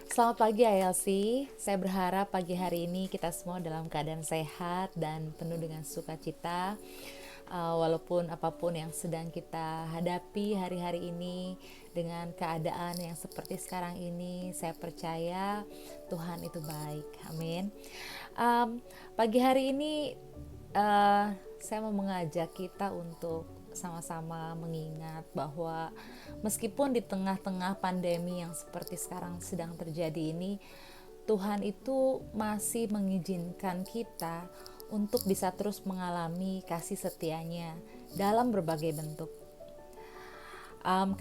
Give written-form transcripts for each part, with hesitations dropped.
Selamat pagi Ayelsi, saya berharap pagi hari ini kita semua dalam keadaan sehat dan penuh dengan sukacita. Walaupun apapun yang sedang kita hadapi hari-hari ini dengan keadaan yang seperti sekarang ini, saya percaya Tuhan itu baik. Amin. Pagi hari ini saya mau mengajak kita untuk sama-sama mengingat bahwa meskipun di tengah-tengah pandemi yang seperti sekarang sedang terjadi ini, Tuhan itu masih mengizinkan kita untuk bisa terus mengalami kasih setianya dalam berbagai bentuk.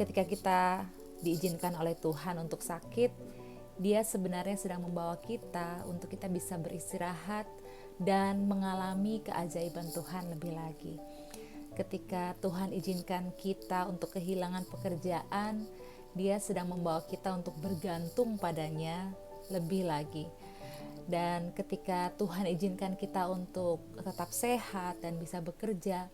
Ketika kita diizinkan oleh Tuhan untuk sakit, Dia sebenarnya sedang membawa kita untuk kita bisa beristirahat dan mengalami keajaiban Tuhan lebih lagi. Ketika Tuhan izinkan kita untuk kehilangan pekerjaan, Dia sedang membawa kita untuk bergantung padanya lebih lagi. Dan ketika Tuhan izinkan kita untuk tetap sehat dan bisa bekerja,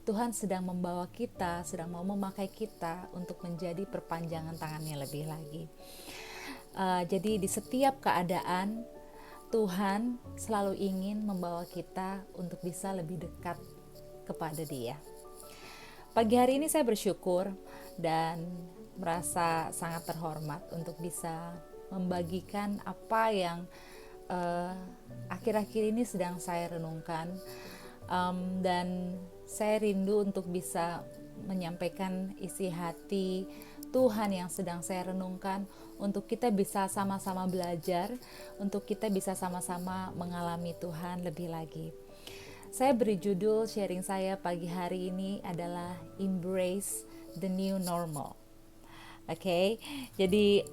Tuhan sedang membawa kita, sedang mau memakai kita untuk menjadi perpanjangan tangannya lebih lagi. Jadi di setiap keadaan, Tuhan selalu ingin membawa kita untuk bisa lebih dekat kepada Dia. Pagi hari ini saya bersyukur dan merasa sangat terhormat untuk bisa membagikan apa yang akhir-akhir ini sedang saya renungkan, dan saya rindu untuk bisa menyampaikan isi hati Tuhan yang sedang saya renungkan, untuk kita bisa sama-sama belajar, untuk kita bisa sama-sama mengalami Tuhan lebih lagi. Saya beri judul sharing saya pagi hari ini adalah Embrace the New Normal. Oke, jadi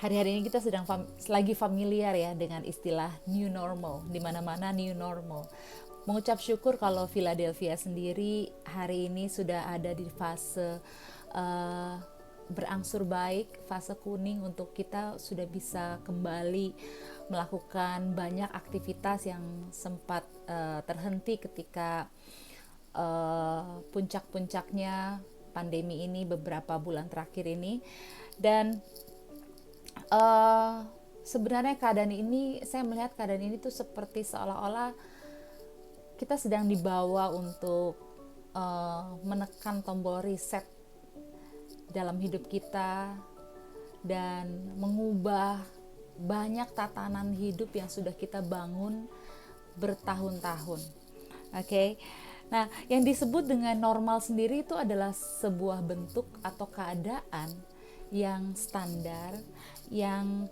hari-hari ini kita sedang lagi familiar ya dengan istilah new normal, di mana-mana new normal. Mengucap syukur kalau Philadelphia sendiri hari ini sudah ada di fase berangsur baik, fase kuning, untuk kita sudah bisa kembali melakukan banyak aktivitas yang sempat terhenti ketika puncak-puncaknya pandemi ini beberapa bulan terakhir ini. Dan sebenarnya keadaan ini, saya melihat keadaan ini tuh seperti seolah-olah kita sedang dibawa untuk menekan tombol reset dalam hidup kita dan mengubah banyak tatanan hidup yang sudah kita bangun bertahun-tahun. Oke. Nah, yang disebut dengan normal sendiri itu adalah sebuah bentuk atau keadaan yang standar, yang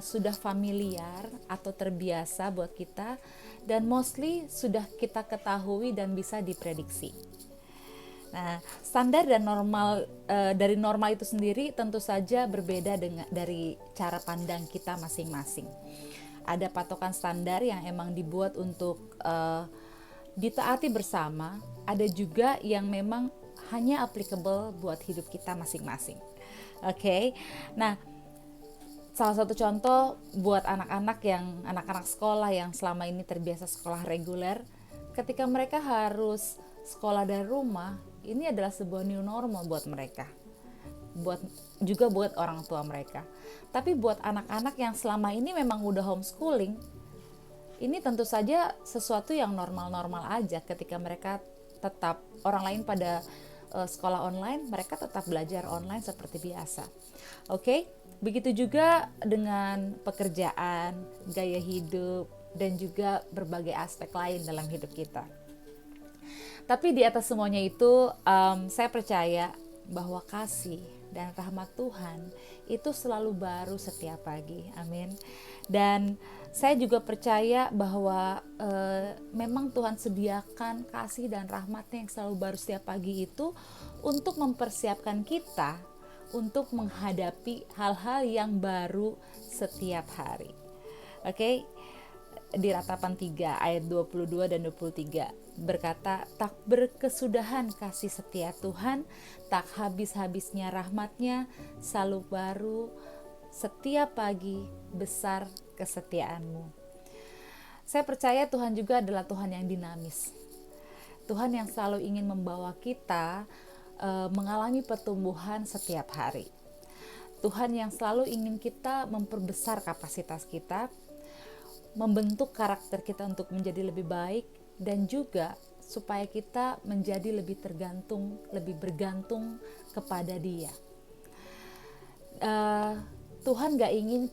sudah familiar atau terbiasa buat kita, dan mostly sudah kita ketahui dan bisa diprediksi. Nah, standar dan normal, dari normal itu sendiri tentu saja berbeda dari cara pandang kita masing-masing. Ada patokan standar yang emang dibuat untuk ditaati bersama, ada juga yang memang hanya applicable buat hidup kita masing-masing. Oke. Nah, salah satu contoh buat anak-anak sekolah yang selama ini terbiasa sekolah reguler, ketika mereka harus sekolah dari rumah, ini adalah sebuah new normal buat mereka. Buat orang tua mereka. Tapi buat anak-anak yang selama ini memang udah homeschooling, ini tentu saja sesuatu yang normal-normal aja. Ketika mereka tetap, orang lain pada sekolah online, mereka tetap belajar online seperti biasa. Oke, begitu juga dengan pekerjaan, gaya hidup, dan juga berbagai aspek lain dalam hidup kita. Tapi di atas semuanya itu, saya percaya bahwa kasih dan rahmat Tuhan itu selalu baru setiap pagi. Amin. Dan saya juga percaya bahwa memang Tuhan sediakan kasih dan rahmatnya yang selalu baru setiap pagi itu untuk mempersiapkan kita untuk menghadapi hal-hal yang baru setiap hari. Oke. Di Ratapan 3 ayat 22 dan 23 berkata, tak berkesudahan kasih setia Tuhan, tak habis-habisnya rahmatnya, selalu baru setiap pagi, besar kesetiaanmu. Saya percaya Tuhan juga adalah Tuhan yang dinamis, Tuhan yang selalu ingin membawa kita mengalami pertumbuhan setiap hari. Tuhan yang selalu ingin kita memperbesar kapasitas kita, membentuk karakter kita untuk menjadi lebih baik, dan juga supaya kita menjadi lebih bergantung kepada Dia. Tuhan gak ingin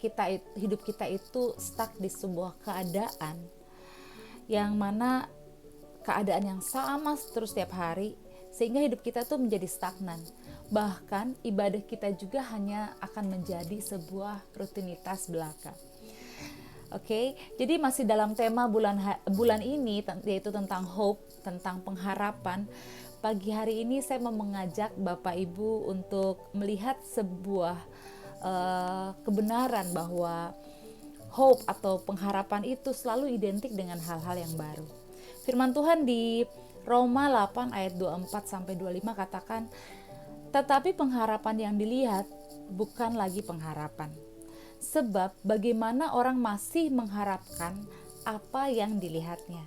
hidup kita itu stuck di sebuah keadaan yang mana keadaan yang sama terus setiap hari, sehingga hidup kita tuh menjadi stagnan. Bahkan ibadah kita juga hanya akan menjadi sebuah rutinitas belaka. Oke, jadi masih dalam tema bulan ini, yaitu tentang hope, tentang pengharapan. Pagi hari ini saya mau mengajak Bapak Ibu untuk melihat sebuah kebenaran bahwa hope atau pengharapan itu selalu identik dengan hal-hal yang baru. Firman Tuhan di Roma 8 ayat 24-25 katakan, tetapi pengharapan yang dilihat bukan lagi pengharapan. Sebab bagaimana orang masih mengharapkan apa yang dilihatnya.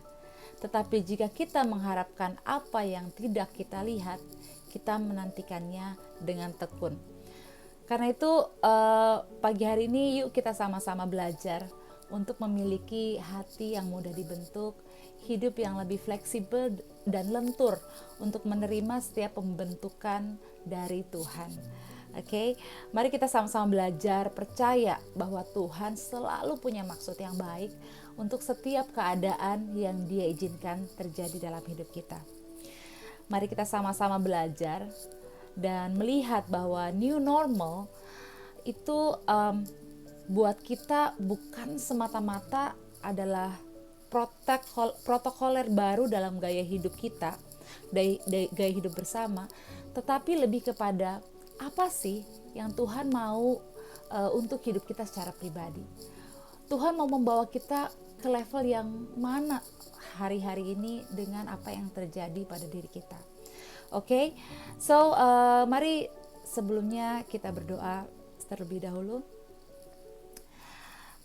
Tetapi jika kita mengharapkan apa yang tidak kita lihat, kita menantikannya dengan tekun. Karena itu pagi hari ini yuk kita sama-sama belajar untuk memiliki hati yang mudah dibentuk, hidup yang lebih fleksibel dan lentur untuk menerima setiap pembentukan dari Tuhan. Oke, mari kita sama-sama belajar percaya bahwa Tuhan selalu punya maksud yang baik untuk setiap keadaan yang Dia izinkan terjadi dalam hidup kita. Mari kita sama-sama belajar dan melihat bahwa new normal itu buat kita bukan semata-mata adalah protokoler baru dalam gaya hidup kita, gaya hidup bersama, tetapi lebih kepada apa sih yang Tuhan mau untuk hidup kita secara pribadi. Tuhan mau membawa kita ke level yang mana hari-hari ini dengan apa yang terjadi pada diri kita. Oke, so mari sebelumnya kita berdoa terlebih dahulu.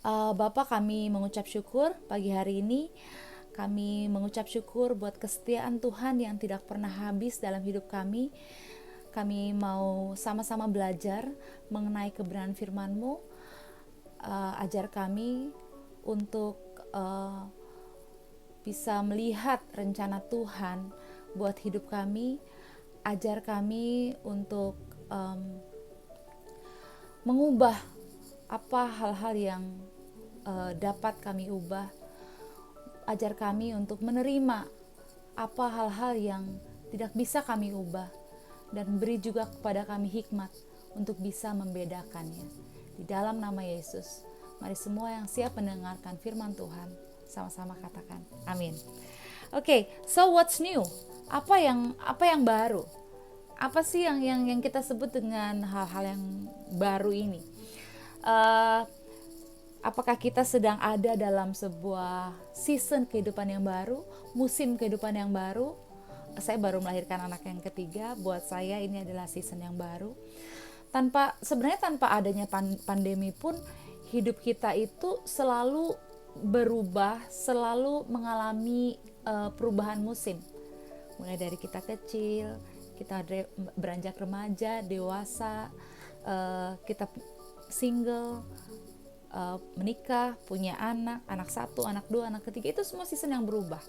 Bapa, kami mengucap syukur pagi hari ini. Kami mengucap syukur buat kesetiaan Tuhan yang tidak pernah habis dalam hidup kami. Kami mau sama-sama belajar mengenai kebenaran firman-Mu. Ajar kami untuk bisa melihat rencana Tuhan buat hidup kami. Ajar kami untuk mengubah apa hal-hal yang dapat kami ubah. Ajar kami untuk menerima apa hal-hal yang tidak bisa kami ubah, dan beri juga kepada kami hikmat untuk bisa membedakannya. Di dalam nama Yesus, mari semua yang siap mendengarkan firman Tuhan sama-sama katakan amin. Oke, so what's new? Apa yang baru? Apa sih yang kita sebut dengan hal-hal yang baru ini? Apakah kita sedang ada dalam sebuah season kehidupan yang baru, musim kehidupan yang baru? Saya baru melahirkan anak yang ketiga. Buat saya ini adalah season yang baru. Sebenarnya tanpa adanya pandemi pun hidup kita itu selalu berubah, selalu mengalami perubahan musim. Mulai dari kita kecil, kita beranjak remaja, dewasa, kita single, menikah, punya anak satu, anak dua, anak ketiga, itu semua season yang berubah.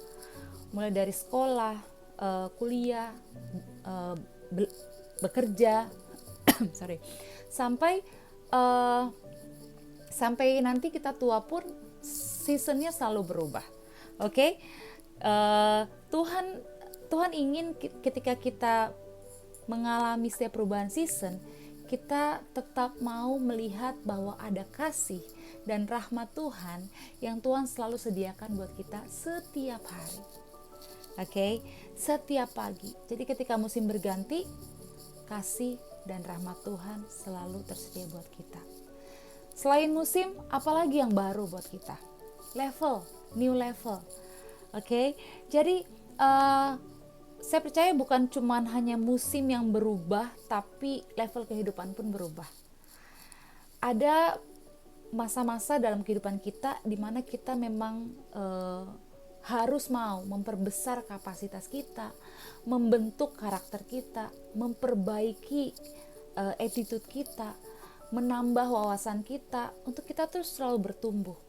Mulai dari sekolah, kuliah, bekerja, sampai nanti kita tua pun seasonnya selalu berubah. Oke? Tuhan ingin ketika kita mengalami setiap perubahan season, kita tetap mau melihat bahwa ada kasih dan rahmat Tuhan yang Tuhan selalu sediakan buat kita setiap hari. Oke? Setiap pagi. Jadi ketika musim berganti, kasih dan rahmat Tuhan selalu tersedia buat kita. Selain musim, apalagi yang baru buat kita? New level. Oke? Jadi saya percaya bukan cuma hanya musim yang berubah, tapi level kehidupan pun berubah. Ada masa-masa dalam kehidupan kita di mana kita memang harus mau memperbesar kapasitas kita, membentuk karakter kita, memperbaiki attitude kita, menambah wawasan kita untuk kita terus selalu bertumbuh.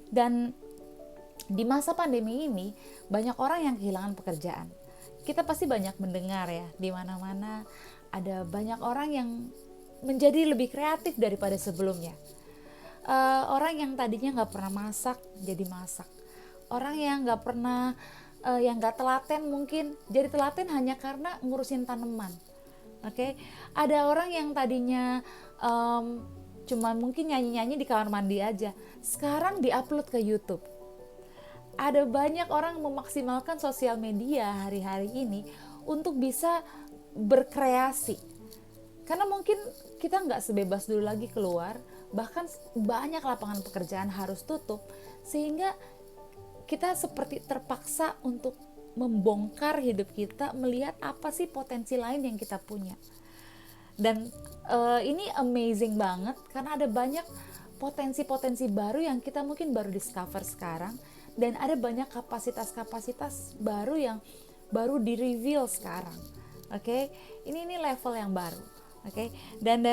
Dan di masa pandemi ini banyak orang yang kehilangan pekerjaan. Kita pasti banyak mendengar ya, di mana-mana ada banyak orang yang menjadi lebih kreatif daripada sebelumnya. Orang yang tadinya nggak pernah masak jadi masak. Orang yang nggak pernah yang nggak telaten mungkin jadi telaten hanya karena ngurusin tanaman. Oke, ada orang yang tadinya cuma mungkin nyanyi-nyanyi di kamar mandi aja, sekarang diupload ke YouTube. Ada banyak orang memaksimalkan sosial media hari-hari ini untuk bisa berkreasi. Karena mungkin kita nggak sebebas dulu lagi keluar, bahkan banyak lapangan pekerjaan harus tutup, sehingga kita seperti terpaksa untuk membongkar hidup kita, melihat apa sih potensi lain yang kita punya. Dan ini amazing banget karena ada banyak potensi-potensi baru yang kita mungkin baru discover sekarang, dan ada banyak kapasitas-kapasitas baru yang baru di-reveal sekarang. Oke, ini level yang baru. Oke, dan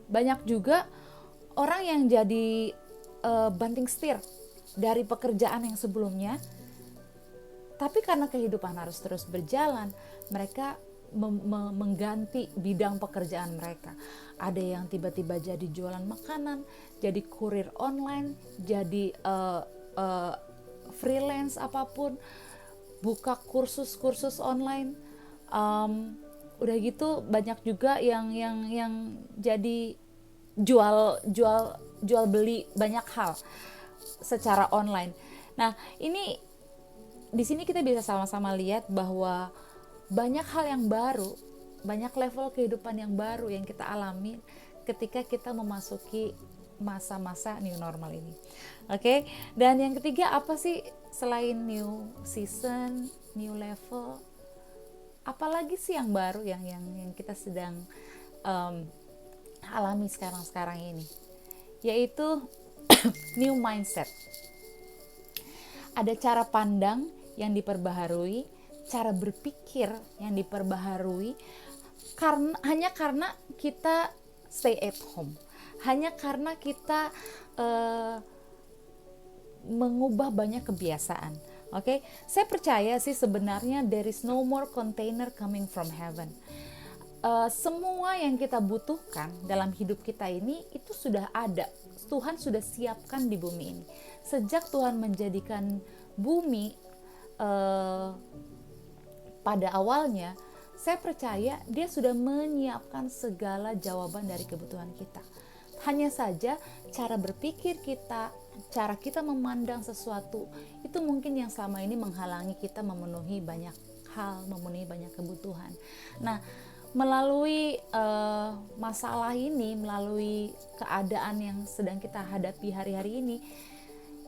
banyak juga orang yang jadi banting setir dari pekerjaan yang sebelumnya, tapi karena kehidupan harus terus berjalan, mereka mengganti bidang pekerjaan mereka. Ada yang tiba-tiba jadi jualan makanan, jadi kurir online, jadi freelance apapun, buka kursus-kursus online. Udah gitu banyak juga yang jadi jual beli banyak hal secara online. Nah, ini di sini kita bisa sama-sama lihat bahwa banyak hal yang baru, banyak level kehidupan yang baru yang kita alami ketika kita memasuki masa-masa new normal ini. Oke, dan yang ketiga apa sih selain new season, new level? Apalagi sih yang baru yang kita sedang alami sekarang ini? Yaitu new mindset. Ada cara pandang yang diperbaharui, cara berpikir yang diperbaharui, hanya karena kita stay at home, hanya karena kita mengubah banyak kebiasaan. Oke, saya percaya sih sebenarnya there is no more container coming from heaven. Semua yang kita butuhkan dalam hidup kita ini itu sudah ada. Tuhan sudah siapkan di bumi ini. Sejak Tuhan menjadikan bumi pada awalnya, saya percaya dia sudah menyiapkan segala jawaban dari kebutuhan kita. Hanya saja cara berpikir kita, cara kita memandang sesuatu, itu mungkin yang selama ini menghalangi kita memenuhi banyak hal, memenuhi banyak kebutuhan. Nah, melalui masalah ini, melalui keadaan yang sedang kita hadapi hari-hari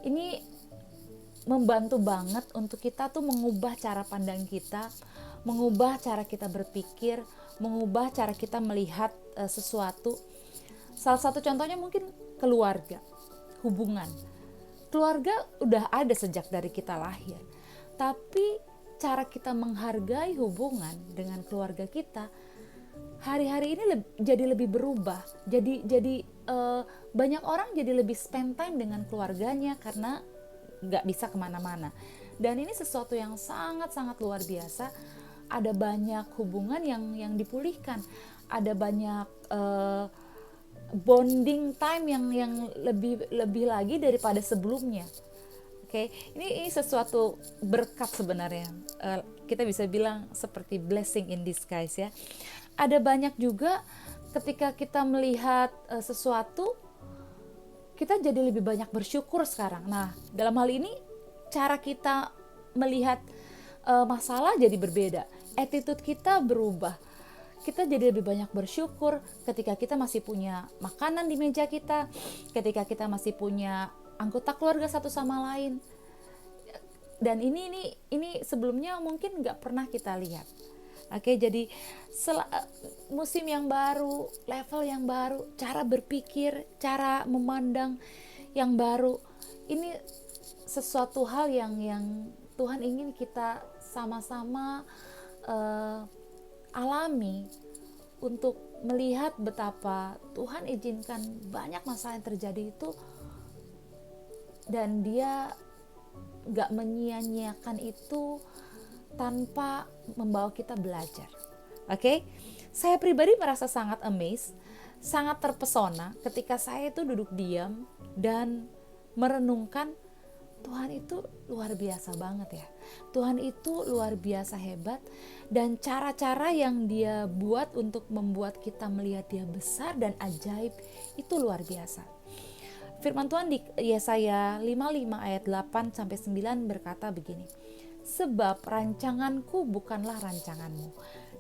ini membantu banget untuk kita tuh mengubah cara pandang kita, mengubah cara kita berpikir, mengubah cara kita melihat sesuatu. Salah satu contohnya mungkin keluarga, hubungan. Keluarga udah ada sejak dari kita lahir, tapi cara kita menghargai hubungan dengan keluarga kita hari-hari ini jadi lebih berubah. Jadi banyak orang jadi lebih spend time dengan keluarganya karena nggak bisa kemana-mana. Dan ini sesuatu yang sangat-sangat luar biasa. Ada banyak hubungan yang dipulihkan, ada banyak bonding time yang lebih lagi daripada sebelumnya. Oke, ini sesuatu berkat sebenarnya. Kita bisa bilang seperti blessing in disguise ya. Ada banyak juga ketika kita melihat sesuatu, kita jadi lebih banyak bersyukur sekarang. Nah, dalam hal ini cara kita melihat masalah jadi berbeda. Attitude kita berubah. Kita jadi lebih banyak bersyukur ketika kita masih punya makanan di meja kita, ketika kita masih punya anggota keluarga satu sama lain. Dan ini sebelumnya mungkin nggak pernah kita lihat. Oke, jadi musim yang baru, level yang baru, cara berpikir, cara memandang yang baru. Ini sesuatu hal yang Tuhan ingin kita sama-sama alami untuk melihat betapa Tuhan izinkan banyak masalah yang terjadi itu, dan dia gak menyia-nyiakan itu tanpa membawa kita belajar. Oke, saya pribadi merasa sangat amazed, sangat terpesona ketika saya itu duduk diam dan merenungkan Tuhan itu luar biasa banget ya. Tuhan itu luar biasa hebat, dan cara-cara yang dia buat untuk membuat kita melihat dia besar dan ajaib itu luar biasa. Firman Tuhan di Yesaya 55 ayat 8 sampai 9 berkata begini. Sebab rancanganku bukanlah rancanganmu,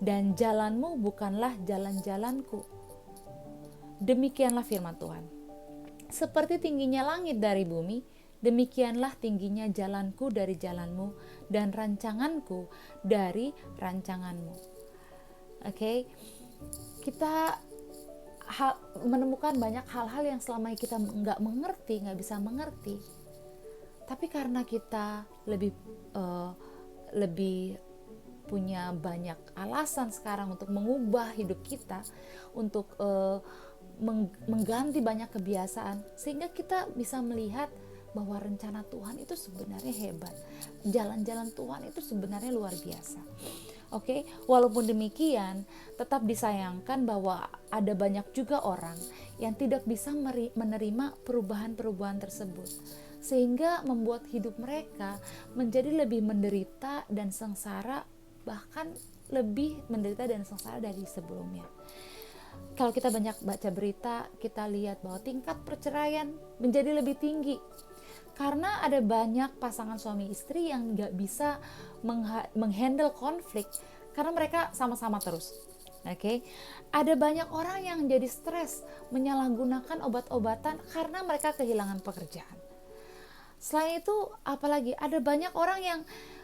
dan jalanmu bukanlah jalan-jalanku. Demikianlah firman Tuhan. Seperti tingginya langit dari bumi, demikianlah tingginya jalanku dari jalanmu, dan rancanganku dari rancanganmu. Oke, kita menemukan banyak hal-hal yang selama ini kita nggak bisa mengerti. Tapi karena kita lebih punya banyak alasan sekarang untuk mengubah hidup kita, untuk mengganti banyak kebiasaan, sehingga kita bisa melihat bahwa rencana Tuhan itu sebenarnya hebat. Jalan-jalan Tuhan itu sebenarnya luar biasa. Oke, walaupun demikian, tetap disayangkan bahwa ada banyak juga orang yang tidak bisa menerima perubahan-perubahan tersebut, sehingga membuat hidup mereka menjadi lebih menderita dan sengsara, bahkan lebih menderita dan sengsara dari sebelumnya. Kalau kita banyak baca berita, kita lihat bahwa tingkat perceraian menjadi lebih tinggi karena ada banyak pasangan suami istri yang gak bisa menghandle konflik karena mereka sama-sama terus. Oke, ada banyak orang yang jadi stres, menyalahgunakan obat-obatan karena mereka kehilangan pekerjaan. Selain itu, apalagi ada banyak orang yang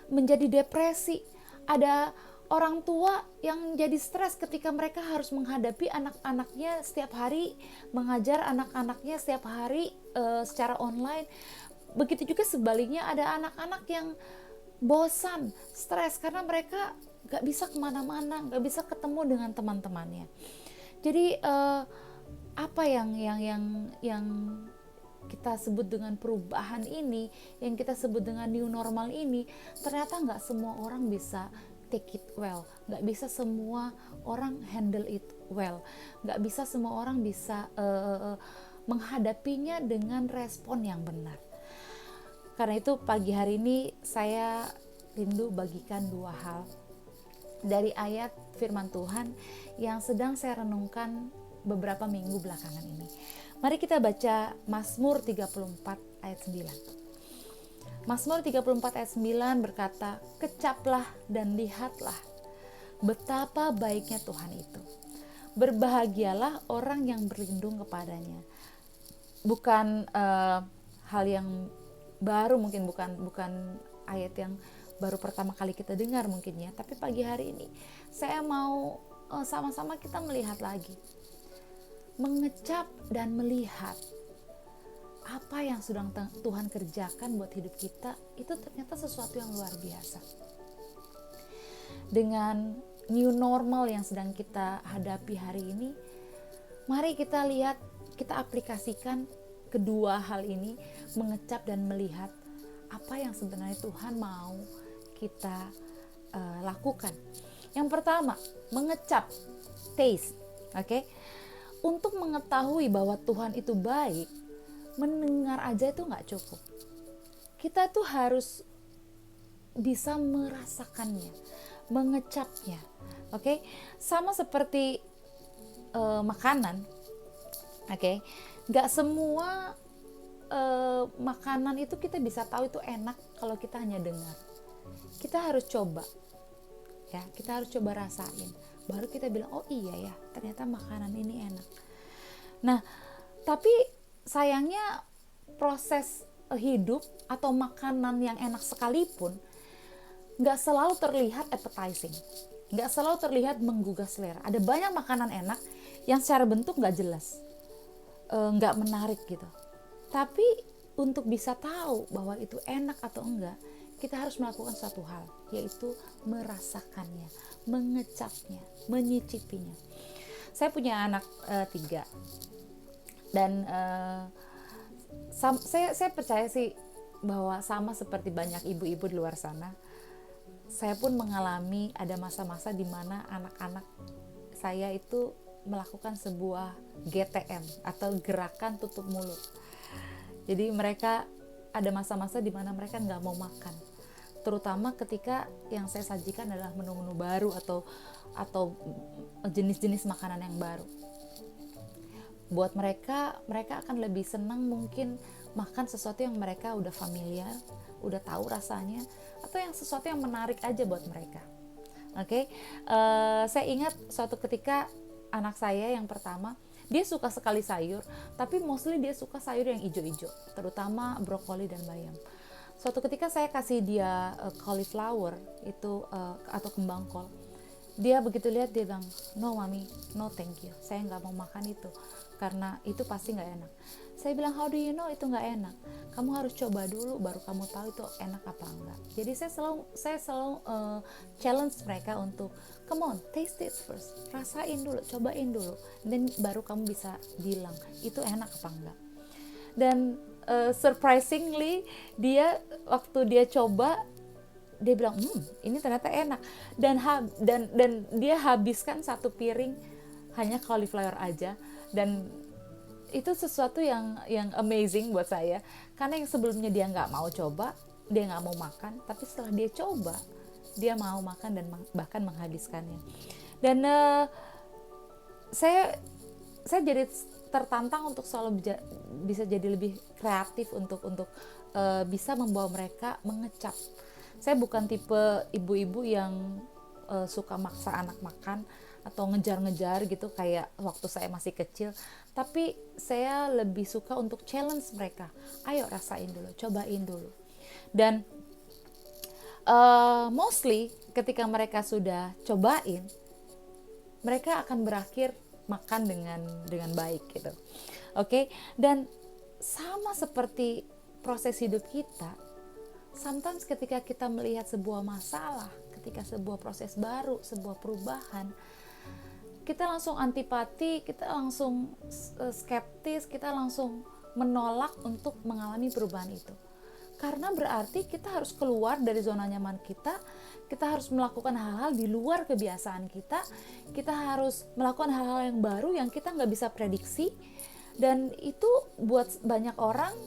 menjadi depresi. Ada orang tua yang jadi stres ketika mereka harus menghadapi anak-anaknya setiap hari, mengajar anak-anaknya setiap hari secara online. Begitu juga sebaliknya, ada anak-anak yang bosan, stres karena mereka gak bisa kemana-mana, gak bisa ketemu dengan teman-temannya. Jadi apa yang kita sebut dengan perubahan ini, yang kita sebut dengan new normal ini, ternyata gak semua orang bisa take it well, gak bisa semua orang handle it well, gak bisa semua orang bisa menghadapinya dengan respon yang benar. Karena itu pagi hari ini saya rindu bagikan dua hal dari ayat firman Tuhan yang sedang saya renungkan beberapa minggu belakangan ini. Mari kita baca Mazmur 34 ayat 9. Mazmur 34 ayat 9 berkata, "Kecaplah dan lihatlah betapa baiknya Tuhan itu. Berbahagialah orang yang berlindung kepadanya." Bukan hal yang baru, mungkin bukan ayat yang baru pertama kali kita dengar mungkin ya, tapi pagi hari ini saya mau sama-sama kita melihat lagi, mengecap dan melihat apa yang sedang Tuhan kerjakan buat hidup kita. Itu ternyata sesuatu yang luar biasa. Dengan new normal yang sedang kita hadapi hari ini, mari kita lihat, kita aplikasikan kedua hal ini, mengecap dan melihat apa yang sebenarnya Tuhan mau kita lakukan. Yang pertama, mengecap, taste. Oke? Untuk mengetahui bahwa Tuhan itu baik, mendengar aja itu nggak cukup. Kita tuh harus bisa merasakannya, mengecapnya. Oke? Sama seperti makanan. Oke? Nggak semua makanan itu kita bisa tahu itu enak kalau kita hanya dengar. Kita harus coba, ya, kita harus coba rasain, baru kita bilang, oh iya ya, ternyata makanan ini enak. Nah, tapi sayangnya proses hidup atau makanan yang enak sekalipun nggak selalu terlihat appetizing, nggak selalu terlihat menggugah selera. Ada banyak makanan enak yang secara bentuk nggak jelas, nggak menarik gitu. Tapi untuk bisa tahu bahwa itu enak atau enggak, kita harus melakukan satu hal, yaitu merasakannya, mengecapnya, menyicipinya. Saya punya anak 3, dan saya percaya sih bahwa sama seperti banyak ibu-ibu di luar sana, saya pun mengalami ada masa-masa di mana anak-anak saya itu melakukan sebuah GTM atau gerakan tutup mulut. Jadi mereka ada masa-masa di mana mereka nggak mau makan, terutama ketika yang saya sajikan adalah menu-menu baru atau jenis-jenis makanan yang baru. Buat mereka akan lebih senang mungkin makan sesuatu yang mereka udah familiar, udah tahu rasanya, atau yang sesuatu yang menarik aja buat mereka. Oke. Saya ingat suatu ketika anak saya yang pertama, dia suka sekali sayur, tapi mostly dia suka sayur yang hijau-hijau, terutama brokoli dan bayam. Suatu ketika saya kasih dia cauliflower itu atau kembang kol. Dia begitu lihat, dia bilang, no mami, no thank you, saya nggak mau makan itu karena itu pasti nggak enak. Saya bilang, how do you know itu nggak enak? Kamu harus coba dulu baru kamu tahu itu enak apa enggak. Jadi saya selalu challenge mereka untuk come on, taste it first, rasain dulu, cobain dulu, dan baru kamu bisa bilang itu enak apa enggak. Dan surprisingly dia waktu dia coba, dia bilang ini ternyata enak, dan dia habiskan 1 piring hanya cauliflower aja. Dan itu sesuatu yang amazing buat saya, karena yang sebelumnya dia nggak mau coba, dia nggak mau makan, tapi setelah dia coba dia mau makan dan bahkan menghabiskannya. Dan saya jadi tertantang untuk selalu bisa jadi lebih kreatif untuk bisa membawa mereka mengecap. Saya bukan tipe ibu-ibu yang suka maksa anak makan atau ngejar-ngejar gitu kayak waktu saya masih kecil, tapi saya lebih suka untuk challenge mereka. Ayo rasain dulu, cobain dulu. Dan mostly ketika mereka sudah cobain, mereka akan berakhir makan dengan baik gitu. Oke. Dan sama seperti proses hidup kita, sometimes ketika kita melihat sebuah masalah, ketika sebuah proses baru, sebuah perubahan, kita langsung antipati, kita langsung skeptis, kita langsung menolak untuk mengalami perubahan itu. Karena berarti kita harus keluar dari zona nyaman kita harus melakukan hal-hal di luar kebiasaan kita harus melakukan hal-hal yang baru yang kita nggak bisa prediksi, dan itu buat banyak orang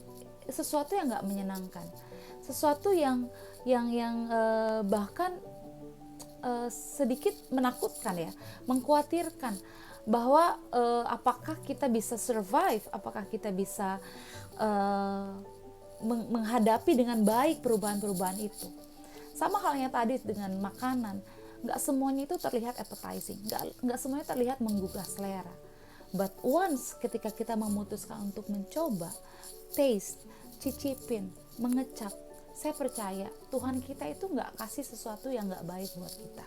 sesuatu yang nggak menyenangkan, sesuatu yang bahkan sedikit menakutkan ya, mengkhawatirkan bahwa apakah kita bisa survive, apakah kita bisa menghadapi dengan baik perubahan-perubahan itu. Sama halnya tadi dengan makanan, nggak semuanya itu terlihat appetizing, nggak semuanya terlihat menggugah selera. But once ketika kita memutuskan untuk mencoba, taste, cicipin, mengecap, saya percaya Tuhan kita itu nggak kasih sesuatu yang nggak baik buat kita.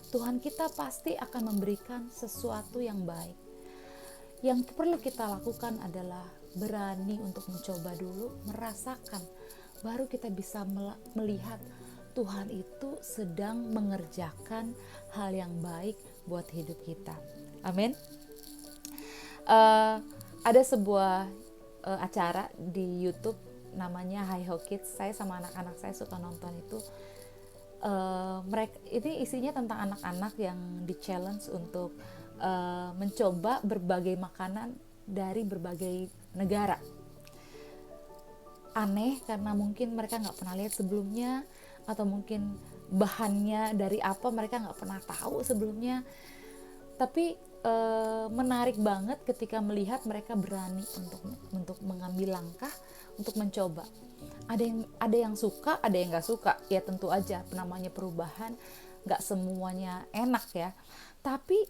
Tuhan kita pasti akan memberikan sesuatu yang baik. Yang perlu kita lakukan adalah berani untuk mencoba dulu, merasakan, baru kita bisa melihat Tuhan itu sedang mengerjakan hal yang baik buat hidup kita. Amin. Ada sebuah acara di YouTube namanya Hi Ho Kids. Saya sama anak-anak saya suka nonton itu. Mereka ini isinya tentang anak-anak yang di challenge untuk mencoba berbagai makanan dari berbagai negara. Aneh karena mungkin mereka nggak pernah lihat sebelumnya, atau mungkin bahannya dari apa mereka nggak pernah tahu sebelumnya. Tapi menarik banget ketika melihat mereka berani untuk mengambil langkah untuk mencoba. Ada yang suka, ada yang nggak suka. Ya tentu aja, namanya perubahan, nggak semuanya enak ya. Tapi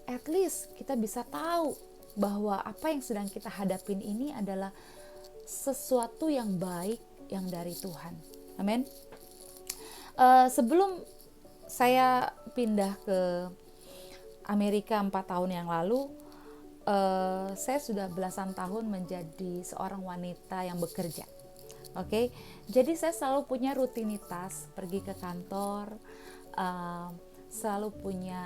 at least kita bisa tahu bahwa apa yang sedang kita hadapin ini adalah sesuatu yang baik yang dari Tuhan. Amin. Sebelum saya pindah ke Amerika 4 tahun yang lalu, saya sudah belasan tahun menjadi seorang wanita yang bekerja. Oke, jadi saya selalu punya rutinitas pergi ke kantor, selalu punya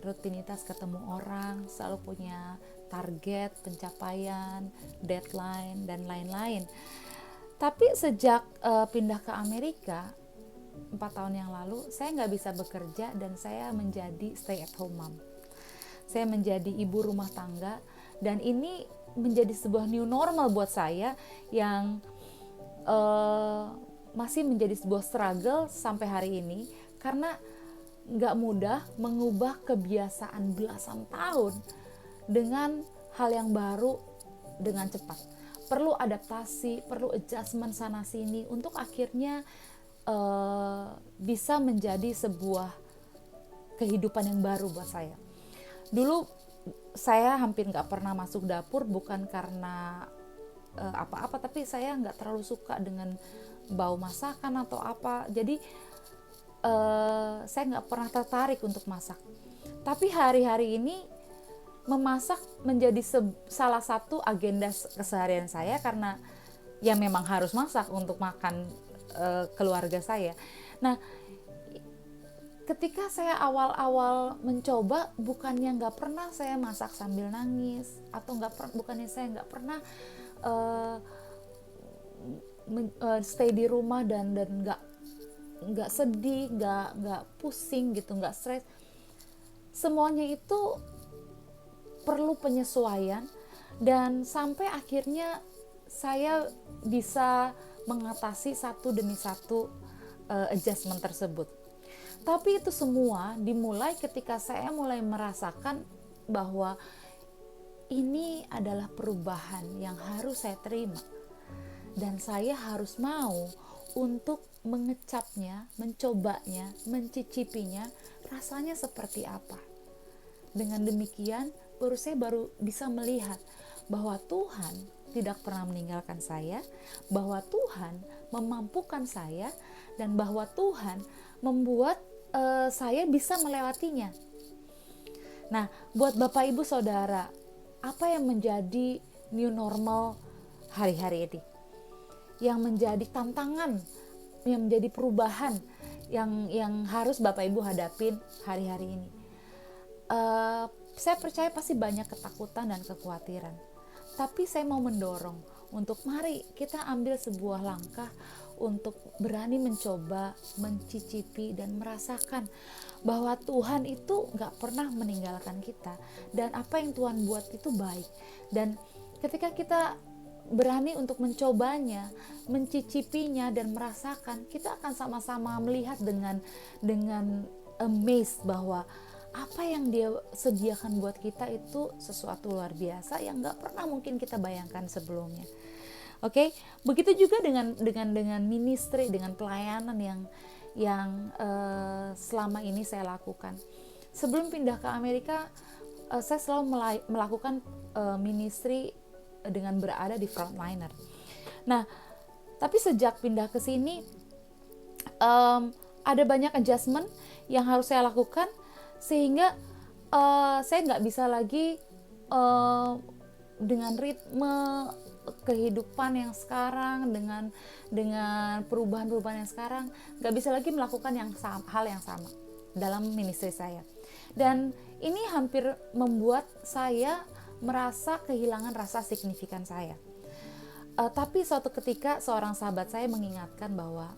rutinitas ketemu orang, selalu punya target, pencapaian, deadline, dan lain-lain. Tapi sejak pindah ke Amerika 4 tahun yang lalu, saya nggak bisa bekerja dan saya menjadi stay at home mom. Saya menjadi ibu rumah tangga, dan ini menjadi sebuah new normal buat saya yang masih menjadi sebuah struggle sampai hari ini, karena nggak mudah mengubah kebiasaan belasan tahun dengan hal yang baru dengan cepat. Perlu adaptasi, perlu adjustment sana sini untuk akhirnya bisa menjadi sebuah kehidupan yang baru buat saya. Dulu saya hampir nggak pernah masuk dapur, bukan karena apa-apa, tapi saya nggak terlalu suka dengan bau masakan atau apa. Jadi saya nggak pernah tertarik untuk masak. Tapi hari-hari ini memasak menjadi salah satu agenda keseharian saya, karena ya memang harus masak untuk makan keluarga saya. Nah, ketika saya awal-awal mencoba, bukannya nggak pernah saya masak sambil nangis, atau bukannya saya nggak pernah stay di rumah dan nggak sedih, nggak pusing gitu, nggak stres. Semuanya itu perlu penyesuaian, dan sampai akhirnya saya bisa mengatasi satu demi satu adjustment tersebut. Tapi itu semua dimulai ketika saya mulai merasakan bahwa ini adalah perubahan yang harus saya terima, dan saya harus mau untuk mengecapnya, mencobanya, mencicipinya, rasanya seperti apa. Dengan demikian saya baru bisa melihat bahwa Tuhan tidak pernah meninggalkan saya, bahwa Tuhan memampukan saya, dan bahwa Tuhan membuat saya bisa melewatinya. Nah, buat Bapak Ibu Saudara, apa yang menjadi new normal hari-hari ini? Yang menjadi tantangan, yang menjadi perubahan yang harus Bapak Ibu hadapin hari-hari ini? Saya percaya pasti banyak ketakutan dan kekhawatiran. Tapi saya mau mendorong untuk mari kita ambil sebuah langkah untuk berani mencoba, mencicipi, dan merasakan bahwa Tuhan itu gak pernah meninggalkan kita, dan apa yang Tuhan buat itu baik. Dan ketika kita berani untuk mencobanya, mencicipinya, dan merasakan, kita akan sama-sama melihat dengan amazed bahwa apa yang Dia sediakan buat kita itu sesuatu luar biasa yang gak pernah mungkin kita bayangkan sebelumnya. Oke, begitu juga dengan ministry, dengan pelayanan yang selama ini saya lakukan. Sebelum pindah ke Amerika, saya selalu melakukan ministry dengan berada di frontliner. Nah, tapi sejak pindah ke sini, ada banyak adjustment yang harus saya lakukan, sehingga saya nggak bisa lagi dengan ritme kehidupan yang sekarang, dengan perubahan-perubahan yang sekarang, nggak bisa lagi melakukan hal yang sama dalam ministry saya. Dan ini hampir membuat saya merasa kehilangan rasa signifikan saya. Tapi suatu ketika seorang sahabat saya mengingatkan bahwa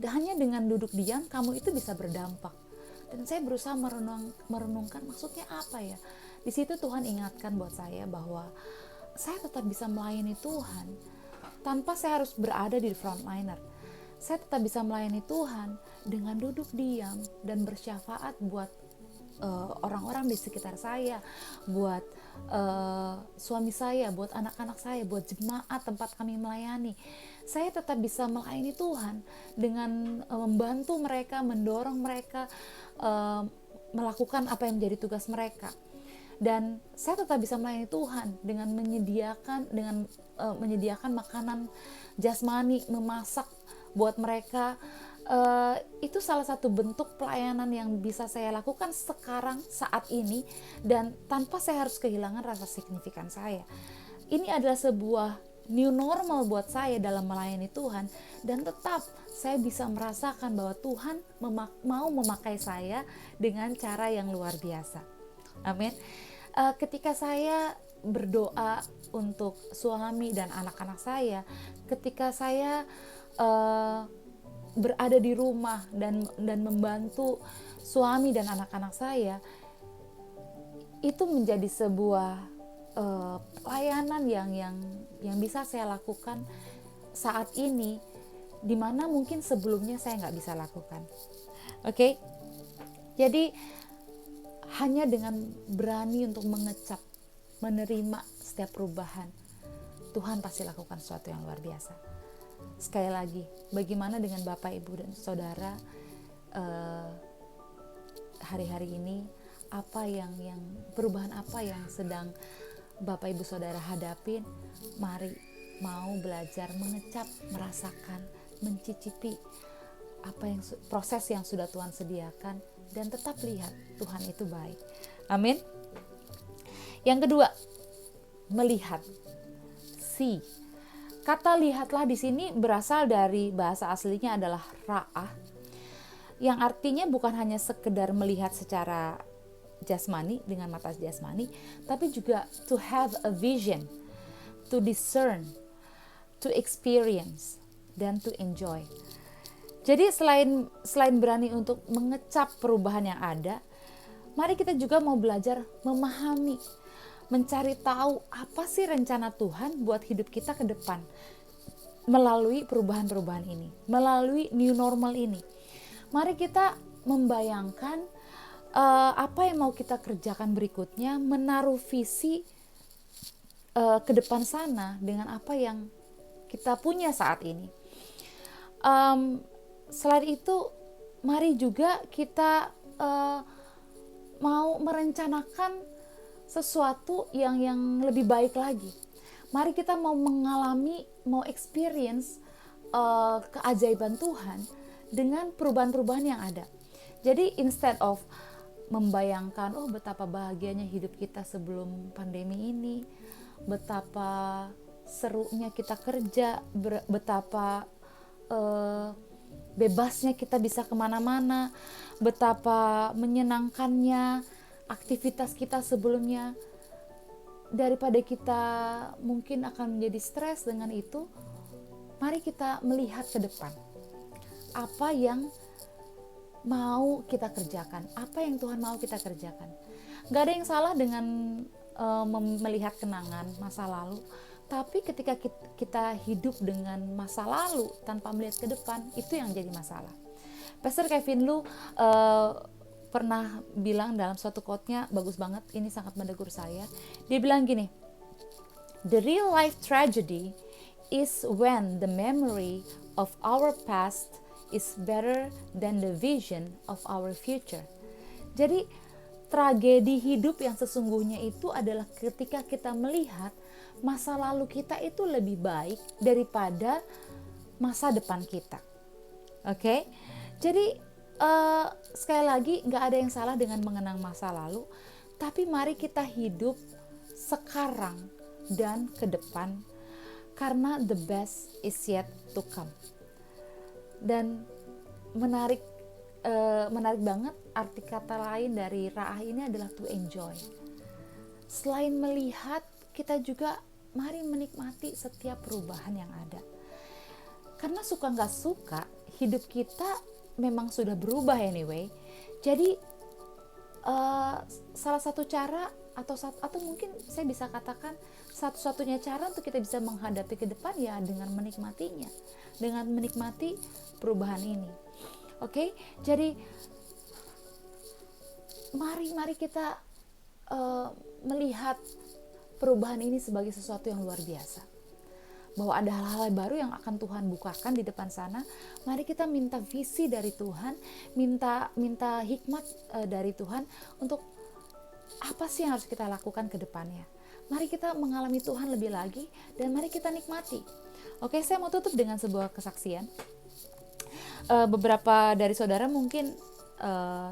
hanya dengan duduk diam kamu itu bisa berdampak. Dan saya berusaha merenungkan maksudnya apa ya. Di situ Tuhan ingatkan buat saya bahwa saya tetap bisa melayani Tuhan tanpa saya harus berada di frontliner. Saya tetap bisa melayani Tuhan dengan duduk diam dan bersyafaat buat orang-orang di sekitar saya, buat suami saya, buat anak-anak saya, buat jemaat tempat kami melayani. Saya tetap bisa melayani Tuhan dengan membantu mereka, mendorong mereka melakukan apa yang menjadi tugas mereka. Dan saya tetap bisa melayani Tuhan dengan menyediakan makanan jasmani, memasak buat mereka. Itu salah satu bentuk pelayanan yang bisa saya lakukan sekarang saat ini, dan tanpa saya harus kehilangan rasa signifikan saya. Ini adalah sebuah new normal buat saya dalam melayani Tuhan, dan tetap saya bisa merasakan bahwa Tuhan mau memakai saya dengan cara yang luar biasa. Amin. Ketika saya berdoa untuk suami dan anak-anak saya, ketika saya berada di rumah dan membantu suami dan anak-anak saya, itu menjadi sebuah pelayanan yang bisa saya lakukan saat ini, dimana mungkin sebelumnya saya nggak bisa lakukan. Oke? Jadi hanya dengan berani untuk mengecap, menerima setiap perubahan, Tuhan pasti lakukan sesuatu yang luar biasa. Sekali lagi, bagaimana dengan Bapak, Ibu, dan Saudara hari-hari ini? Apa yang perubahan apa yang sedang Bapak, Ibu, Saudara hadapin? Mari mau belajar mengecap, merasakan, mencicipi apa yang proses yang sudah Tuhan sediakan, dan tetap lihat Tuhan itu baik. Amin. Yang kedua, melihat. See. Kata lihatlah di sini berasal dari bahasa aslinya adalah ra'ah, yang artinya bukan hanya sekedar melihat secara jasmani dengan mata jasmani, tapi juga to have a vision, to discern, to experience, dan to enjoy. Jadi selain berani untuk mengecap perubahan yang ada, mari kita juga mau belajar memahami, mencari tahu apa sih rencana Tuhan buat hidup kita ke depan melalui perubahan-perubahan ini, melalui new normal ini. Mari kita membayangkan apa yang mau kita kerjakan berikutnya, menaruh visi ke depan sana dengan apa yang kita punya saat ini. Selain itu, mari juga kita mau merencanakan sesuatu yang lebih baik lagi. Mari kita mau mengalami, mau experience keajaiban Tuhan dengan perubahan-perubahan yang ada. Jadi instead of membayangkan, oh betapa bahagianya hidup kita sebelum pandemi ini, betapa serunya kita kerja, betapa bebasnya kita bisa kemana-mana, betapa menyenangkannya aktivitas kita sebelumnya, daripada kita mungkin akan menjadi stres dengan itu. Mari kita melihat ke depan, apa yang mau kita kerjakan, apa yang Tuhan mau kita kerjakan. Gak ada yang salah dengan melihat kenangan masa lalu, tapi ketika kita hidup dengan masa lalu tanpa melihat ke depan, itu yang jadi masalah. Pastor Kevin Lu pernah bilang dalam suatu quote-nya, bagus banget, ini sangat menegur saya. Dia bilang gini, the real life tragedy is when the memory of our past is better than the vision of our future. Jadi tragedi hidup yang sesungguhnya itu adalah ketika kita melihat masa lalu kita itu lebih baik daripada masa depan kita. Oke? Jadi sekali lagi, gak ada yang salah dengan mengenang masa lalu, tapi mari kita hidup sekarang dan ke depan, karena the best is yet to come. Dan menarik banget, arti kata lain dari ra'ah ini adalah to enjoy. Selain melihat, kita juga mari menikmati setiap perubahan yang ada. Karena suka gak suka, hidup kita memang sudah berubah anyway. Jadi salah satu cara atau mungkin saya bisa katakan satu-satunya cara untuk kita bisa menghadapi ke depan ya dengan menikmatinya, dengan menikmati perubahan ini. Oke? Jadi mari kita melihat perubahan ini sebagai sesuatu yang luar biasa, bahwa ada hal-hal baru yang akan Tuhan bukakan di depan sana. Mari kita minta visi dari Tuhan, minta hikmat dari Tuhan untuk apa sih yang harus kita lakukan ke depannya. Mari kita mengalami Tuhan lebih lagi dan mari kita nikmati. Oke, saya mau tutup dengan sebuah kesaksian. Beberapa dari saudara mungkin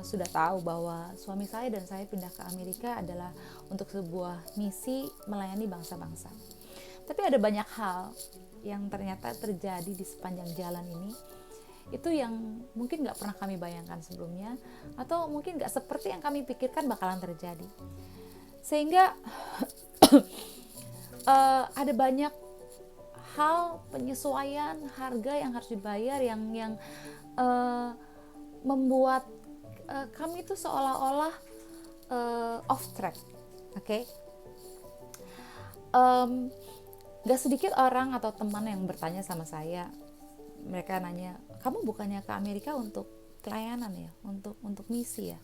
sudah tahu bahwa suami saya dan saya pindah ke Amerika adalah untuk sebuah misi melayani bangsa-bangsa. Tapi ada banyak hal yang ternyata terjadi di sepanjang jalan ini, itu yang mungkin gak pernah kami bayangkan sebelumnya, atau mungkin gak seperti yang kami pikirkan bakalan terjadi. Sehingga ada banyak hal penyesuaian harga yang harus dibayar yang membuat kami itu seolah-olah off track. Oke? Gak sedikit orang atau teman yang bertanya sama saya, mereka nanya, kamu bukannya ke Amerika untuk pelayanan ya, untuk misi ya,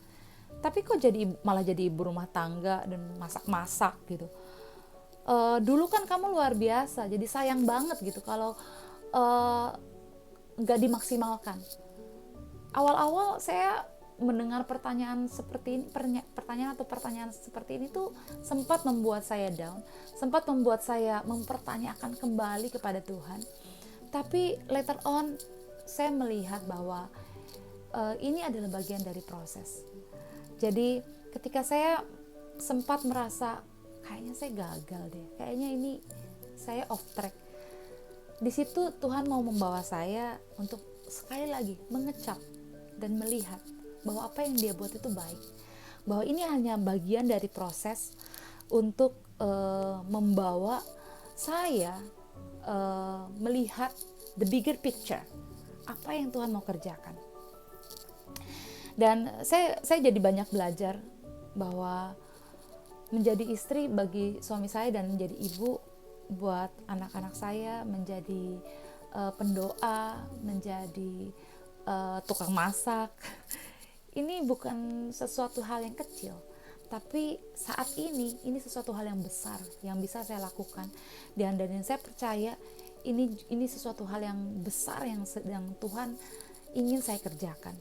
tapi kok malah jadi ibu rumah tangga dan masak-masak gitu. Dulu kan kamu luar biasa, jadi sayang banget gitu kalau nggak dimaksimalkan. Awal-awal saya mendengar pertanyaan seperti ini, pertanyaan seperti ini tuh sempat membuat saya down, sempat membuat saya mempertanyakan kembali kepada Tuhan. Tapi later on saya melihat bahwa ini adalah bagian dari proses. Jadi ketika saya sempat merasa kayaknya saya gagal deh, kayaknya ini saya off track, di situ Tuhan mau membawa saya untuk sekali lagi mengecap dan melihat bahwa apa yang Dia buat itu baik, bahwa ini hanya bagian dari proses untuk membawa saya melihat the bigger picture, apa yang Tuhan mau kerjakan. Dan saya jadi banyak belajar bahwa menjadi istri bagi suami saya dan menjadi ibu buat anak-anak saya, menjadi pendoa, menjadi tukang masak, ini bukan sesuatu hal yang kecil, tapi saat ini sesuatu hal yang besar yang bisa saya lakukan, dan saya percaya ini sesuatu hal yang besar yang sedang Tuhan ingin saya kerjakan.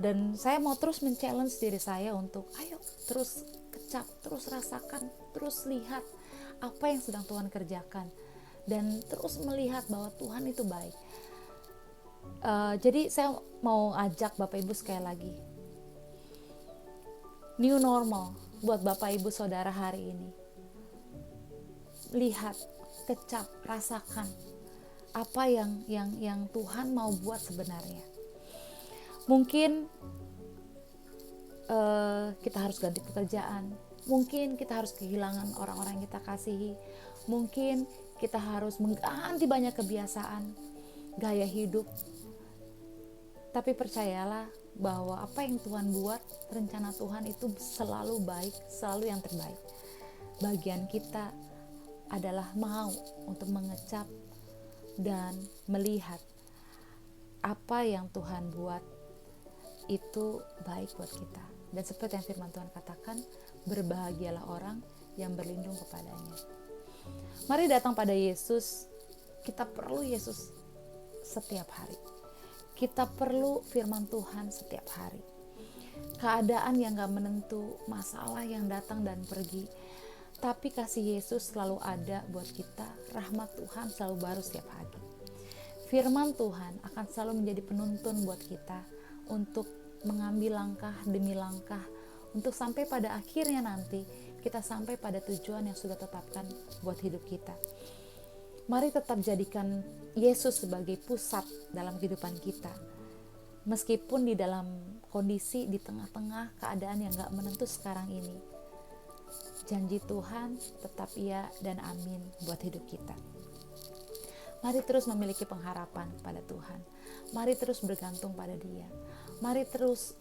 Dan saya mau terus men-challenge diri saya untuk ayo terus kecap, terus rasakan, terus lihat apa yang sedang Tuhan kerjakan, dan terus melihat bahwa Tuhan itu baik. Jadi saya mau ajak Bapak Ibu sekali lagi, new normal buat Bapak Ibu Saudara hari ini. Lihat, kecap, rasakan apa yang Tuhan mau buat sebenarnya. Mungkin kita harus ganti pekerjaan, mungkin kita harus kehilangan orang-orang yang kita kasihi, mungkin kita harus mengganti banyak kebiasaan, gaya hidup. Tapi percayalah bahwa apa yang Tuhan buat, rencana Tuhan itu selalu baik, selalu yang terbaik. Bagian kita adalah mau untuk mengecap dan melihat apa yang Tuhan buat itu baik buat kita. Dan seperti yang firman Tuhan katakan, berbahagialah orang yang berlindung kepadanya. Mari datang pada Yesus. Kita perlu Yesus setiap hari. Kita perlu firman Tuhan setiap hari. Keadaan yang gak menentu, masalah yang datang dan pergi, tapi kasih Yesus selalu ada buat kita. Rahmat Tuhan selalu baru setiap hari. Firman Tuhan akan selalu menjadi penuntun buat kita untuk mengambil langkah demi langkah, untuk sampai pada akhirnya nanti kita sampai pada tujuan yang sudah tetapkan buat hidup kita. Mari tetap jadikan Yesus sebagai pusat dalam kehidupan kita, meskipun di dalam kondisi di tengah-tengah keadaan yang gak menentu sekarang ini. Janji Tuhan tetap iya dan amin buat hidup kita. Mari terus memiliki pengharapan pada Tuhan. Mari terus bergantung pada Dia. Mari terus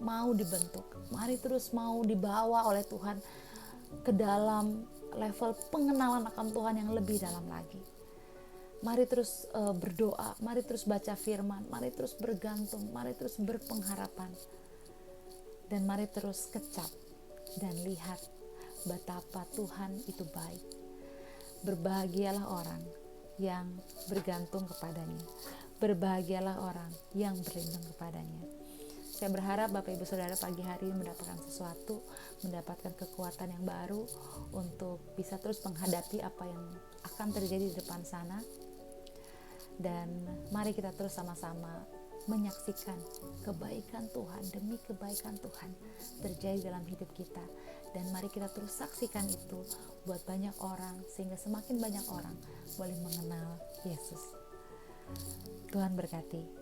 mau dibentuk. Mari terus mau dibawa oleh Tuhan ke dalam level pengenalan akan Tuhan yang lebih dalam lagi. Mari terus berdoa. Mari terus baca firman. Mari terus bergantung. Mari terus berpengharapan. Dan mari terus kecap dan lihat betapa Tuhan itu baik. Berbahagialah orang yang bergantung kepadanya. Berbahagialah orang yang berlindung kepadanya. Saya berharap Bapak Ibu Saudara pagi hari ini mendapatkan sesuatu, mendapatkan kekuatan yang baru untuk bisa terus menghadapi apa yang akan terjadi di depan sana. Dan mari kita terus sama-sama menyaksikan kebaikan Tuhan demi kebaikan Tuhan terjadi dalam hidup kita. Dan mari kita terus saksikan itu buat banyak orang, sehingga semakin banyak orang boleh mengenal Yesus. Tuhan berkati.